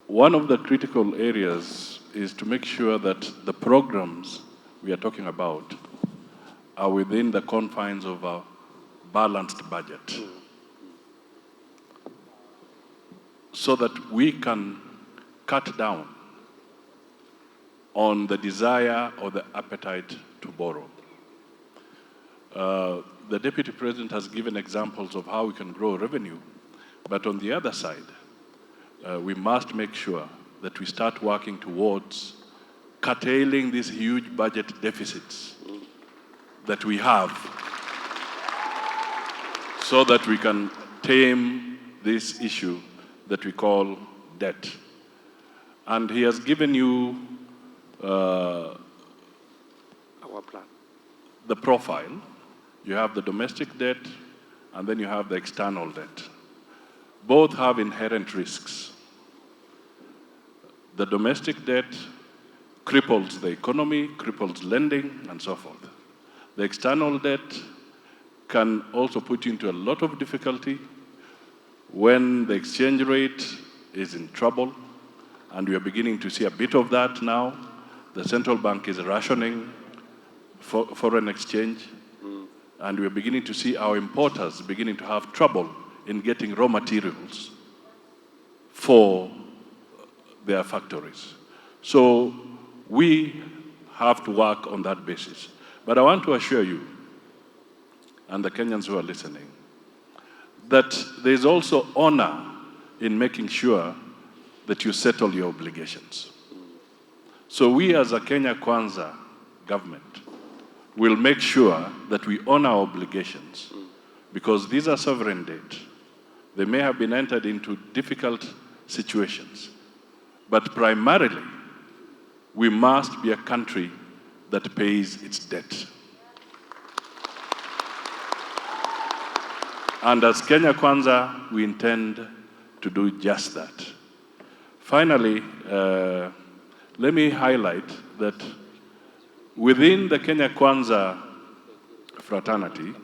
one of the critical areas is to make sure that the programs we are talking about are within the confines of a balanced budget, so that we can cut down on the desire or the appetite to borrow. The Deputy President has given examples of how we can grow revenue, but on the other side, we must make sure that we start working towards curtailing these huge budget deficits that we have, so that we can tame this issue that we call debt. And he has given you Our plan. the profile. You have the domestic debt, and then you have the external debt. Both have inherent risks. The domestic debt cripples the economy, cripples lending, and so forth. The external debt can also put you into a lot of difficulty when the exchange rate is in trouble, and we are beginning to see a bit of that now. The central bank is rationing foreign exchange, and we are beginning to see our importers beginning to have trouble in getting raw materials for their factories. So we have to work on that basis. But I want to assure you, and the Kenyans who are listening, that there is also honor in making sure that you settle your obligations. So we as a Kenya Kwanza government will make sure that we honor our obligations, because these are sovereign debt. They may have been entered into difficult situations, but primarily, we must be a country that pays its debt. And as Kenya Kwanza, we intend to do just that. Finally, let me highlight that within the Kenya Kwanza fraternity,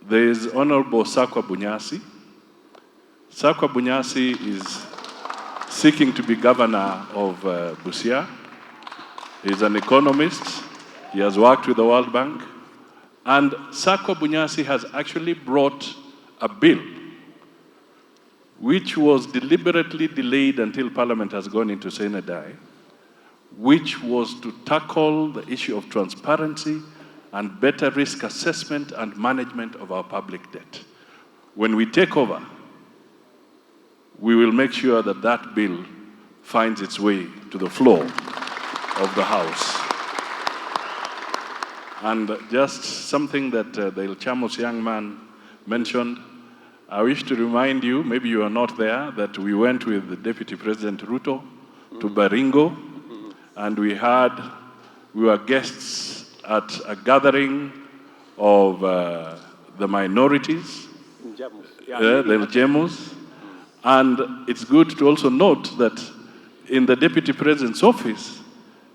there is Honorable Sakwa Bunyasi. Sakwa Bunyasi is seeking to be governor of Busia. He's an economist. He has worked with the World Bank. And Sakwa Bunyasi has actually brought a bill which was deliberately delayed until Parliament has gone into Sine Die, which was to tackle the issue of transparency and better risk assessment and management of our public debt. When we take over, we will make sure that that bill finds its way to the floor of the House. And just something that the Il Chamos young man mentioned, I wish to remind you, maybe you are not there, that we went with the Deputy President Ruto to Baringo, and we were guests at a gathering of the minorities, the Ljemus. And it's good to also note that in the Deputy President's office,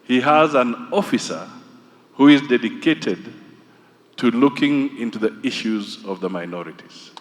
he has an officer who is dedicated to looking into the issues of the minorities.